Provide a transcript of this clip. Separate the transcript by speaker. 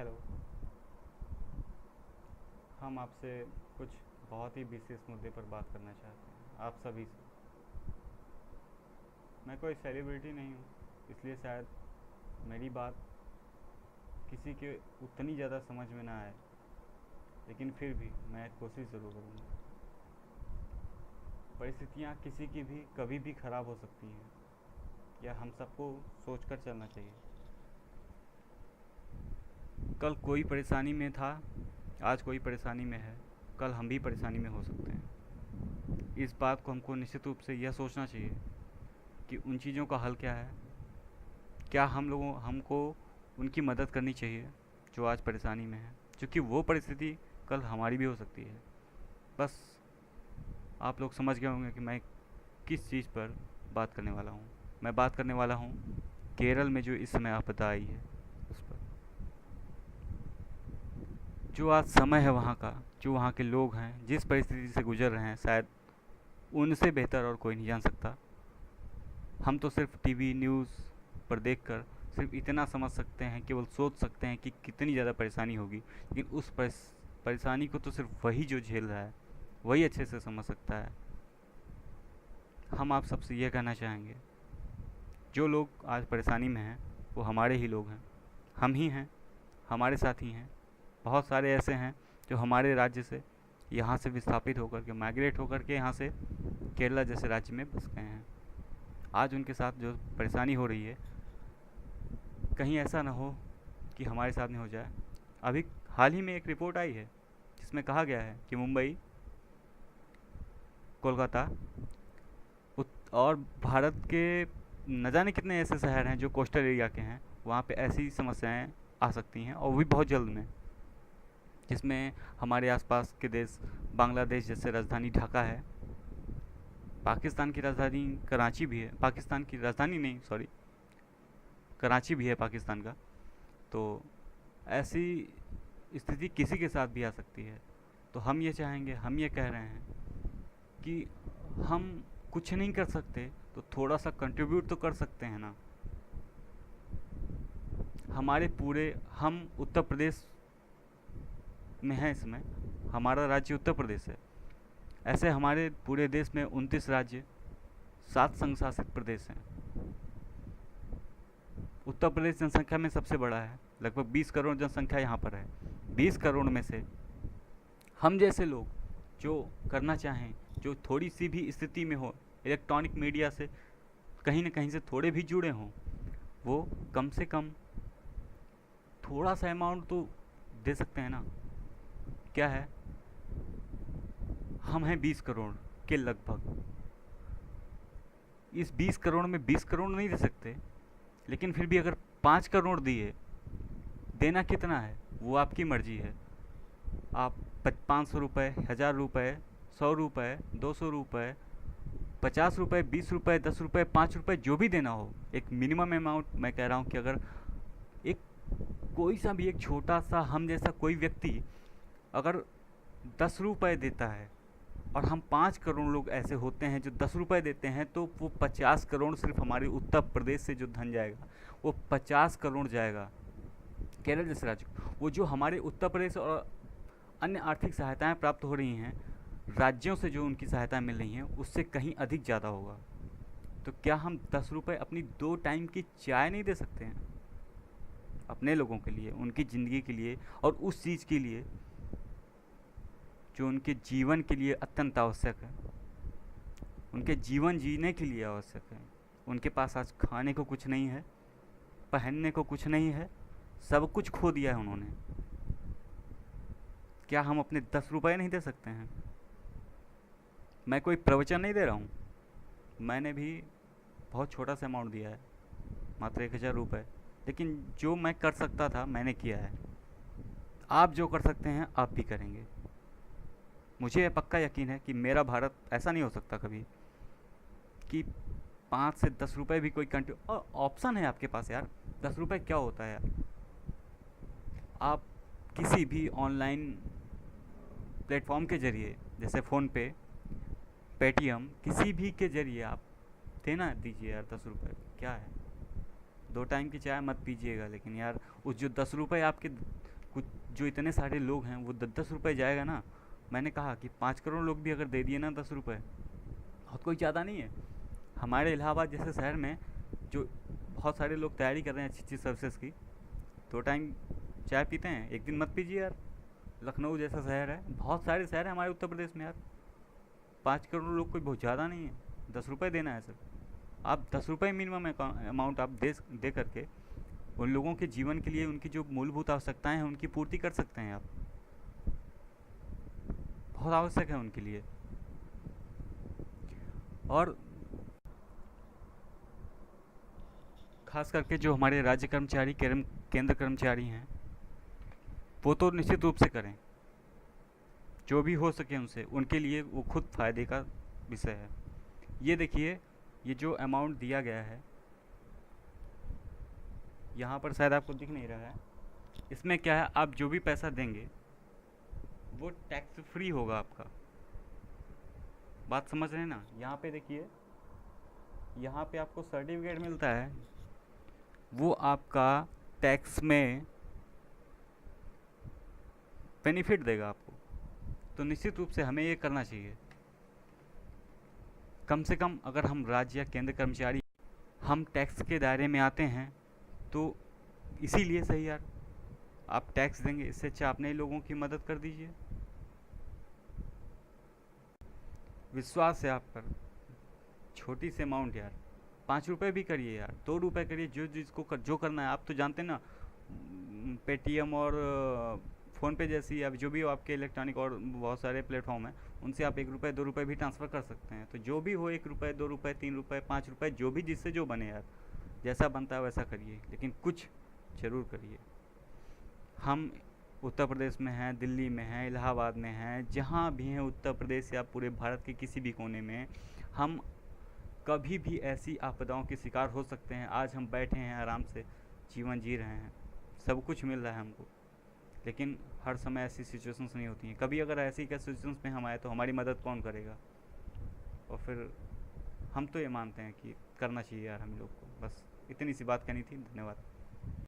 Speaker 1: Hello. हम आपसे कुछ बहुत ही विशेष मुद्दे पर बात करना चाहते हैं, आप सभी से। मैं कोई सेलिब्रिटी नहीं हूँ, इसलिए शायद मेरी बात किसी के उतनी ज़्यादा समझ में ना आए, लेकिन फिर भी मैं कोशिश ज़रूर करूँगा। परिस्थितियाँ किसी की भी कभी भी ख़राब हो सकती हैं, यह हम सबको सोच कर चलना चाहिए। कल कोई परेशानी में था, आज कोई परेशानी में है, कल हम भी परेशानी में हो सकते हैं। इस बात को हमको निश्चित रूप से यह सोचना चाहिए कि उन चीज़ों का हल क्या है। क्या हमको उनकी मदद करनी चाहिए जो आज परेशानी में है, क्योंकि वो परिस्थिति कल हमारी भी हो सकती है। बस आप लोग समझ गए होंगे कि मैं किस चीज़ पर बात करने वाला हूँ। मैं बात करने वाला हूँ केरल में जो इस समय आपदा आई है उस पर। जो आज समय है वहाँ का, जो वहाँ के लोग हैं, जिस परिस्थिति से गुजर रहे हैं, शायद उनसे बेहतर और कोई नहीं जान सकता। हम तो सिर्फ टीवी न्यूज़ पर देखकर सिर्फ इतना समझ सकते हैं, केवल सोच सकते हैं कि कितनी ज़्यादा परेशानी होगी, लेकिन उस परेशानी को तो सिर्फ वही जो झेल रहा है वही अच्छे से समझ सकता है। हम आप सबसे यह कहना चाहेंगे, जो लोग आज परेशानी में हैं वो हमारे ही लोग हैं, हम ही हैं, हमारे साथ ही हैं। बहुत सारे ऐसे हैं जो हमारे राज्य से यहाँ से विस्थापित होकर के, माइग्रेट होकर के यहाँ से केरला जैसे राज्य में बस गए हैं। आज उनके साथ जो परेशानी हो रही है, कहीं ऐसा ना हो कि हमारे साथ नहीं हो जाए। अभी हाल ही में एक रिपोर्ट आई है जिसमें कहा गया है कि मुंबई, कोलकाता और भारत के न जाने कितने ऐसे शहर हैं जो कोस्टल एरिया के हैं, वहाँ पे ऐसी समस्याएं आ सकती हैं, और भी बहुत जल्द में। जिसमें हमारे आसपास के देश बांग्लादेश जैसे राजधानी ढाका है, पाकिस्तान की राजधानी कराची भी है, पाकिस्तान की राजधानी नहीं, सॉरी, कराची भी है पाकिस्तान का। तो ऐसी स्थिति किसी के साथ भी आ सकती है। तो हम ये चाहेंगे, हम ये कह रहे हैं कि हम कुछ नहीं कर सकते तो थोड़ा सा कंट्रीब्यूट तो कर सकते हैं ना। हमारे पूरे, हम उत्तर प्रदेश में हैं इसमें, हमारा राज्य उत्तर प्रदेश है। ऐसे हमारे पूरे देश में 29 राज्य, 7 संघ शासित प्रदेश हैं। उत्तर प्रदेश जनसंख्या में सबसे बड़ा है, लगभग 20 करोड़ जनसंख्या यहाँ पर है। 20 करोड़ में से हम जैसे लोग जो करना चाहें, जो थोड़ी सी भी स्थिति में हो, इलेक्ट्रॉनिक मीडिया से कहीं ना कहीं से थोड़े भी जुड़े हों, वो कम से कम थोड़ा सा अमाउंट तो दे सकते हैं ना। क्या है, हम हैं 20 करोड़ के लगभग। इस 20 करोड़ में 20 करोड़ नहीं दे सकते, लेकिन फिर भी अगर 5 करोड़ दिए, देना कितना है वो आपकी मर्जी है। आप 500 रुपये, 1000 रुपये, 100 रुपये, 200 रुपये, 50 रुपये, 20 रुपये, 10 रुपये, 5 रुपये, जो भी देना हो, एक मिनिमम अमाउंट मैं कह रहा हूँ कि अगर एक कोई सा भी एक छोटा सा, हम जैसा कोई व्यक्ति अगर 10 रुपये देता है, और हम 5 करोड़ लोग ऐसे होते हैं जो 10 रुपये देते हैं, तो वो 50 करोड़ सिर्फ हमारे उत्तर प्रदेश से जो धन जाएगा वो 50 करोड़ जाएगा केरल जैसे राज्य को। वो जो हमारे उत्तर प्रदेश और अन्य आर्थिक सहायताएं प्राप्त हो रही हैं, राज्यों से जो उनकी सहायताएं मिल रही हैं, उससे कहीं अधिक ज़्यादा होगा। तो क्या हम 10 रुपये अपनी 2 टाइम की चाय नहीं दे सकते हैं अपने लोगों के लिए, उनकी ज़िंदगी के लिए, और उस चीज़ के लिए जो उनके जीवन के लिए अत्यंत आवश्यक है, उनके जीवन जीने के लिए आवश्यक है। उनके पास आज खाने को कुछ नहीं है, पहनने को कुछ नहीं है, सब कुछ खो दिया है उन्होंने। क्या हम अपने 10 रुपये नहीं दे सकते हैं? मैं कोई प्रवचन नहीं दे रहा हूँ, मैंने भी बहुत छोटा सा अमाउंट दिया है, मात्र 1000 रुपये, लेकिन जो मैं कर सकता था मैंने किया है। आप जो कर सकते हैं आप भी करेंगे। मुझे पक्का यकीन है कि मेरा भारत ऐसा नहीं हो सकता कभी कि 5 से 10 रुपये भी कोई कंट्री, और ऑप्शन है आपके पास यार। 10 रुपये क्या होता है यार? आप किसी भी ऑनलाइन प्लेटफॉर्म के ज़रिए, जैसे फ़ोनपे, पेटीएम, किसी भी के ज़रिए आप देना दीजिए यार। 10 रुपये क्या है? 2 टाइम की चाय मत पीजिएगा, लेकिन यार उस जो 10 रुपये आपके कुछ जो इतने सारे लोग हैं वो 10-10 रुपए जाएगा ना। मैंने कहा कि 5 करोड़ लोग भी अगर दे दिए ना 10 रुपए, बहुत कोई ज़्यादा नहीं है। हमारे इलाहाबाद जैसे शहर में जो बहुत सारे लोग तैयारी कर रहे हैं अच्छी अच्छी सर्विसेज की, 2 टाइम चाय पीते हैं, एक दिन मत पीजिए यार। लखनऊ जैसा शहर है, बहुत सारे शहर हैं हमारे उत्तर प्रदेश में यार। 5 करोड़ लोग कोई बहुत ज़्यादा नहीं है, 10 रुपये देना है सर। आप 10 रुपये मिनिमम अमाउंट आप दे करके उन लोगों के जीवन के लिए, उनकी जो मूलभूत आवश्यकताएं हैं उनकी पूर्ति कर सकते हैं आप। बहुत आवश्यक है उनके लिए। और खास करके जो हमारे राज्य कर्मचारी, केंद्र कर्मचारी हैं, वो तो निश्चित रूप से करें, जो भी हो सके उनसे, उनके लिए वो खुद फायदे का विषय है। ये देखिए, ये जो अमाउंट दिया गया है यहाँ पर, शायद आपको दिख नहीं रहा है, इसमें क्या है, आप जो भी पैसा देंगे वो टैक्स फ्री होगा आपका। बात समझ रहे हैं ना? यहाँ पे देखिए, यहाँ पे आपको सर्टिफिकेट मिलता है, वो आपका टैक्स में बेनिफिट देगा आपको। तो निश्चित रूप से हमें ये करना चाहिए। कम से कम अगर हम राज्य या केंद्र कर्मचारी हम टैक्स के दायरे में आते हैं तो इसीलिए सही यार, आप टैक्स देंगे, इससे अच्छा अपने ही लोगों की मदद कर दीजिए। विश्वास है आप पर, छोटी सी अमाउंट यार, 5 रुपए भी करिए यार, 2 रुपए करिए, जो जिसको जो करना है। आप तो जानते हैं ना, पेटीएम और फ़ोन पे जैसी, अब जो भी हो आपके इलेक्ट्रॉनिक और बहुत सारे प्लेटफॉर्म हैं, उनसे आप 1 रुपये 2 रुपये भी ट्रांसफ़र कर सकते हैं। तो जो भी हो, 1 रुपये 2 रुपये 3 रुपये 5 रुपये, जो भी जिससे जो बने यार, जैसा बनता है वैसा करिए, लेकिन कुछ ज़रूर करिए। हम उत्तर प्रदेश में हैं, दिल्ली में हैं, इलाहाबाद में हैं, जहाँ भी हैं उत्तर प्रदेश या पूरे भारत के किसी भी कोने में, हम कभी भी ऐसी आपदाओं के शिकार हो सकते हैं। आज हम बैठे हैं आराम से जीवन जी रहे हैं, सब कुछ मिल रहा है हमको, लेकिन हर समय ऐसी सिचुएशंस नहीं होती हैं। कभी अगर ऐसी क्या सिचुएशंस में हम आए तो हमारी मदद कौन करेगा? और फिर हम तो ये मानते हैं कि करना चाहिए यार हम लोग को। बस इतनी सी बात कहनी थी। धन्यवाद।